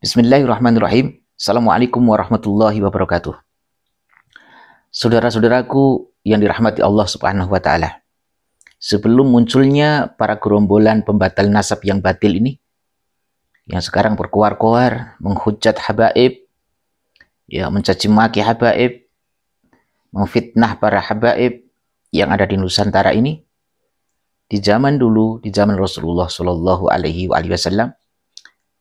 Bismillahirrahmanirrahim. Assalamualaikum warahmatullahi wabarakatuh. Saudara-saudaraku yang dirahmati Allah Subhanahu wa taala. Sebelum munculnya para gerombolan pembatal nasab yang batil ini, yang sekarang berkoar-koar menghujat habaib, ya mencaci maki habaib, memfitnah para habaib yang ada di Nusantara ini, di zaman dulu, di zaman Rasulullah Shallallahu Alaihi Wasallam,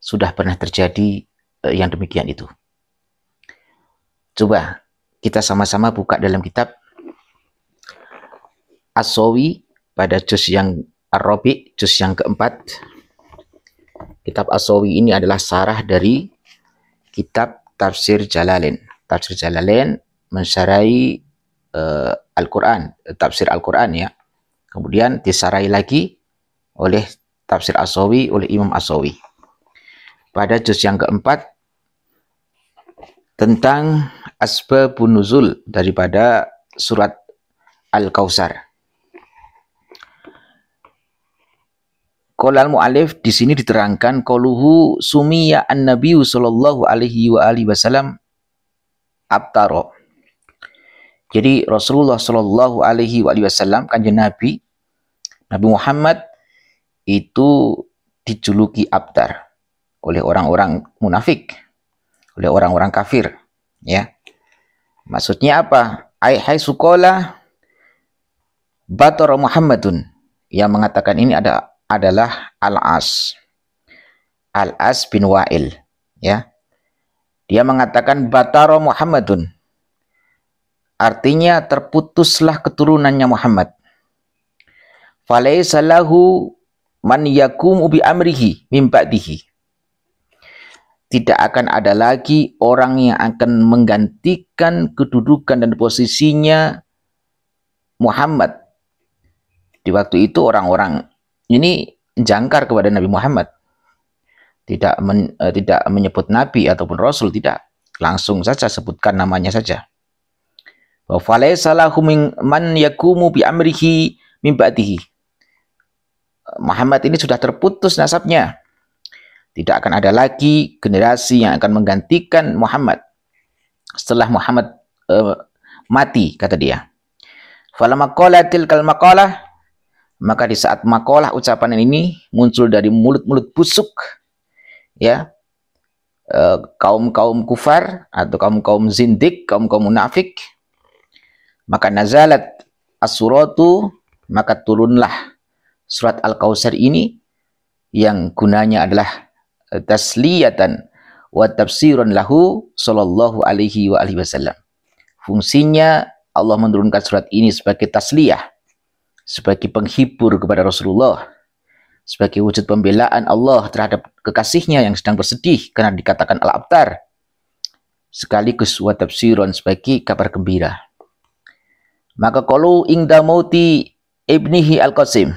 sudah pernah terjadi yang demikian itu. Coba kita sama-sama buka dalam kitab As-Sawi pada juz yang Ar-Rabi, juz yang keempat. Kitab As-Sawi ini adalah sarah dari kitab Tafsir Jalalain. Tafsir Jalalain mensyarahi Al-Quran, tafsir Al-Quran ya. Kemudian disarai lagi oleh Tafsir As-Sawi oleh Imam As-Sawi. Pada juz yang keempat tentang asbabun nuzul daripada surat Al-Kautsar. Qolal mu'alif di sini diterangkan qauluhu sumiya an-nabiyyu sallallahu alaihi wasallam abtaro. Jadi Rasulullah sallallahu alaihi wasallam kanjeng Nabi Muhammad itu dijuluki abtar oleh orang-orang munafik, oleh orang-orang kafir, ya. Maksudnya apa? Hai sukola batara Muhammadun. Yang mengatakan ini adalah Al-As bin Wa'il, ya. Dia mengatakan batara Muhammadun. Artinya terputuslah keturunannya Muhammad. Falaysa lahu man yakumu bi amrihi min ba'dihi. Tidak akan ada lagi orang yang akan menggantikan kedudukan dan posisinya Muhammad. Di waktu itu orang-orang ini jangkar kepada Nabi Muhammad. Tidak menyebut Nabi ataupun Rasul, tidak. Langsung saja sebutkan namanya saja. Wa falaysa lahu man yakumu bi amrihi min ba'dihi. Muhammad ini sudah terputus nasabnya. Tidak akan ada lagi generasi yang akan menggantikan Muhammad setelah Muhammad mati, kata dia. Falamma qala tilkal maqalah, maka di saat maqalah ucapan ini muncul dari mulut-mulut busuk, ya, kaum-kaum kufar atau kaum-kaum zindik, kaum-kaum munafik, maka nazalat as-suratu, maka turunlah surat Al-Kautsar ini yang gunanya adalah tasliyatan wa tafsiran lahu sallallahu alaihi wasallam. Fungsinya Allah menurunkan surat ini sebagai tasliyah, sebagai penghibur kepada Rasulullah, sebagai wujud pembelaan Allah terhadap kekasihnya yang sedang bersedih karena dikatakan al-abtar, sekaligus wa tafsiran sebagai kabar gembira. Maka qalu ingda mauti ibnihi Al-Qasim,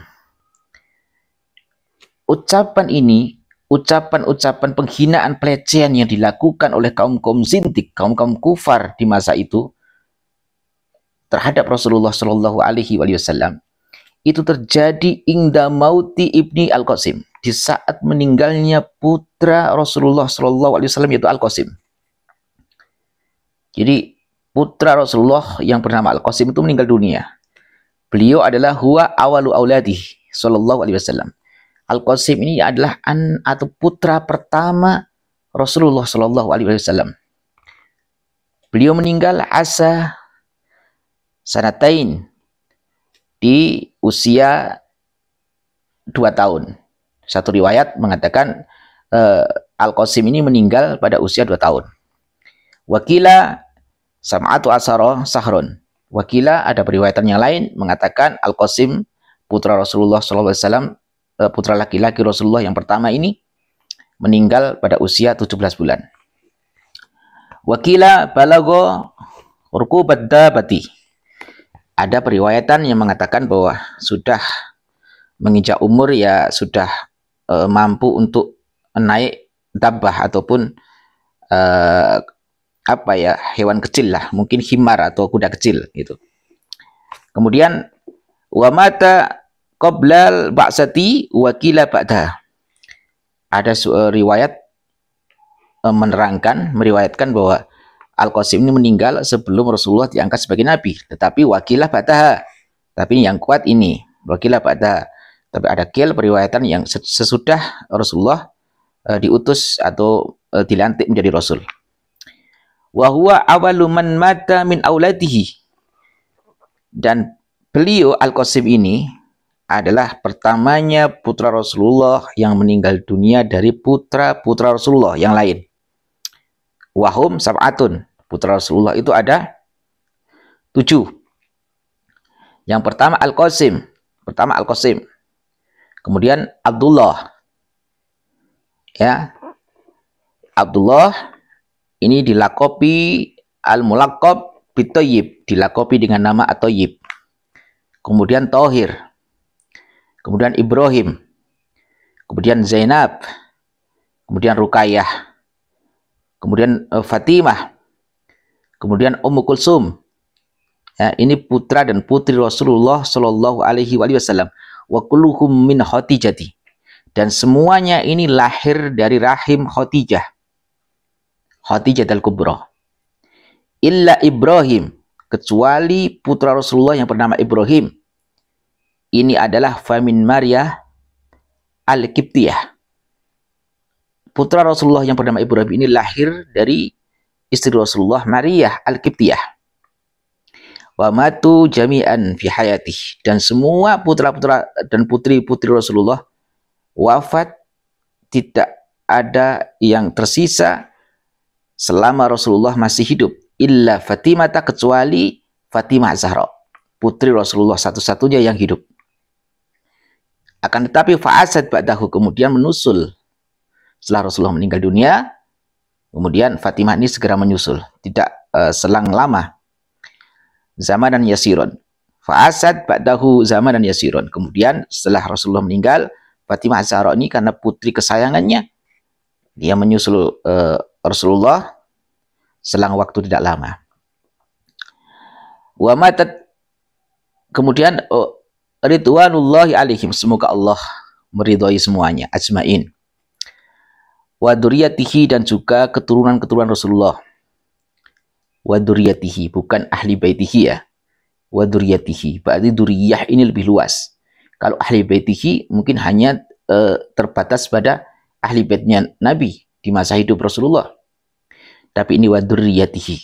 ucapan ini, ucapan-ucapan penghinaan pelecehan yang dilakukan oleh kaum-kaum zindik, kaum-kaum kufar di masa itu terhadap Rasulullah Shallallahu Alaihi Wasallam itu terjadi ingda mauti ibni Al-Qasim, di saat meninggalnya putra Rasulullah Shallallahu Alaihi Wasallam yaitu Al-Qasim. Jadi putra Rasulullah yang bernama Al-Qasim itu meninggal dunia. Beliau adalah huwa awalu auladih Shallallahu Alaihi Wasallam. Al-Qasim ini adalah atau putra pertama Rasulullah Shallallahu Alaihi Wasallam. Beliau meninggal asa sanatain, di usia 2 tahun. Satu riwayat mengatakan Al-Qasim ini meninggal pada usia 2 tahun. Wakila sam'atu asara sahron. Wakila, ada periwayatan yang lain mengatakan Al-Qasim putra Rasulullah Shallallahu Alaihi Wasallam, putra laki-laki Rasulullah yang pertama ini meninggal pada usia 17 bulan. Wakila balago rukubat dabati. Ada periwayatan yang mengatakan bahwa sudah menginjak umur, ya sudah mampu untuk naik dabbah ataupun hewan kecil lah, mungkin himar atau kuda kecil gitu. Kemudian wa mata qoblal ba'sati wakila ba'da. Ada riwayat menerangkan, meriwayatkan bahwa Al-Qasim ini meninggal sebelum Rasulullah diangkat sebagai nabi, tetapi wakilah ba'daha. Tapi yang kuat ini, wakilah ba'daha. Tapi ada periwayatan yang sesudah Rasulullah diutus atau dilantik menjadi rasul. Wa huwa awwalu man mata min auladihi. Dan beliau Al-Qasim ini adalah pertamanya putra Rasulullah yang meninggal dunia dari putra-putra Rasulullah yang lain. Wahum sab'atun. Putra Rasulullah itu ada 7. Yang pertama Al-Qasim. Kemudian Abdullah. Ya. Abdullah ini dilakopi al-mulaqab bitoyib, dilakopi dengan nama At-Thayyib. Kemudian Thohir, kemudian Ibrahim, kemudian Zainab, kemudian Ruqayyah, kemudian Fatimah, kemudian Ummu Kulsum. Ya, ini putra dan putri Rasulullah Shallallahu Alaihi Wasallam. Wa kulluhum min Khadijati. Dan semuanya ini lahir dari rahim Khadijah. Khadijah al-Kubra. Illa Ibrahim, kecuali putra Rasulullah yang bernama Ibrahim. Ini adalah famin Maryah al-Qibtiyah. Putra Rasulullah yang bernama Ibrahim ini lahir dari istri Rasulullah, Maryah al-Qibtiyah. Wa matu jami'an fi hayatih. Dan semua putra-putra dan putri-putri Rasulullah wafat, tidak ada yang tersisa selama Rasulullah masih hidup. Illa Fatimah, kecuali Fatimah Zahra, putri Rasulullah satu-satunya yang hidup. Akan tetapi fa'asad ba'dahu, kemudian menyusul setelah Rasulullah meninggal dunia. Kemudian Fatimah ini segera menyusul, tidak selang lama. Zamanan yasiron. Fa'asad ba'dahu zamanan yasiron. Kemudian setelah Rasulullah meninggal, Fatimah Zahra ini karena putri kesayangannya, dia menyusul Rasulullah selang waktu tidak lama. Wa matat, kemudian ridwanullahi alaihim, semoga Allah meridhai semuanya ajmain. Wa dzurriyyatihi, dan juga keturunan-keturunan Rasulullah. Wa dzurriyyatihi, bukan ahli baitihi ya. Wa dzurriyyatihi, berarti dzurriyyah ini lebih luas. Kalau ahli baitihi mungkin hanya terbatas pada ahli baitnya Nabi di masa hidup Rasulullah. Tapi ini wa dzurriyyatihi,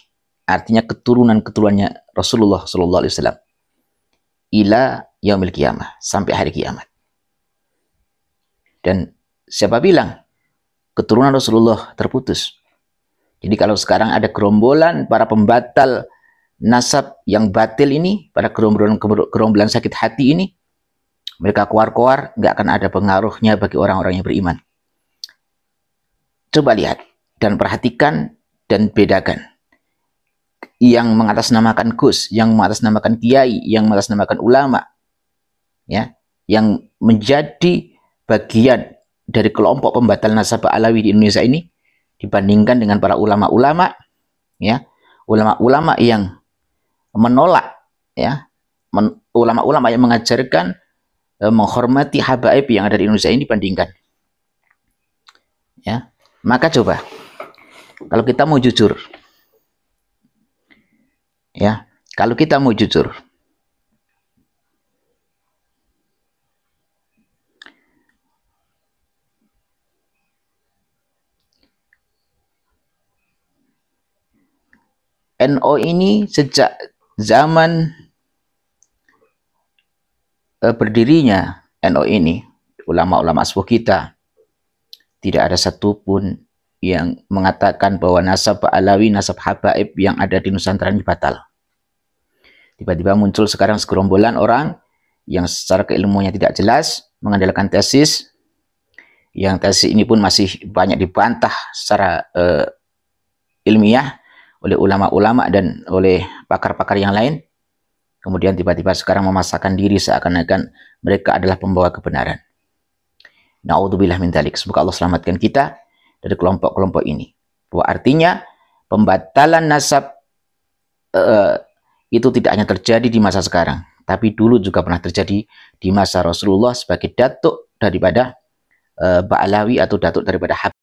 artinya keturunan-keturunannya Rasulullah sallallahu alaihi wasallam ila yaumil qiyamah, sampai hari kiamat. Dan siapa bilang keturunan Rasulullah terputus? Jadi kalau sekarang ada gerombolan para pembatal nasab yang batil ini, pada gerombolan sakit hati ini, mereka koar-koar, nggak akan ada pengaruhnya bagi orang-orang yang beriman. Coba lihat dan perhatikan dan bedakan. Yang mengatasnamakan Gus, yang mengatasnamakan kiai, yang mengatasnamakan ulama, ya, yang menjadi bagian dari kelompok pembatal nasab Alawi di Indonesia ini, dibandingkan dengan para ulama-ulama, ya, ulama-ulama yang menolak, ya, ulama-ulama yang mengajarkan menghormati habaib yang ada di Indonesia ini, dibandingkan, ya. Maka coba, kalau kita mau jujur, ya, kalau kita mau jujur, NO ini sejak zaman berdirinya NO ini, ulama-ulama sepuh kita, tidak ada satupun yang mengatakan bahwa nasab Alawi, nasab habaib yang ada di Nusantara ini batal. Tiba-tiba muncul sekarang segerombolan orang yang secara keilmuannya tidak jelas, mengandalkan tesis, yang tesis ini pun masih banyak dibantah secara ilmiah oleh ulama-ulama dan oleh pakar-pakar yang lain. Kemudian tiba-tiba sekarang memasakkan diri seakan-akan mereka adalah pembawa kebenaran. Na'udzubillah min dzalik. Semoga Allah selamatkan kita dari kelompok-kelompok ini. Bahwa artinya pembatalan nasab itu tidak hanya terjadi di masa sekarang, tapi dulu juga pernah terjadi di masa Rasulullah sebagai datuk daripada Ba'alawi atau datuk daripada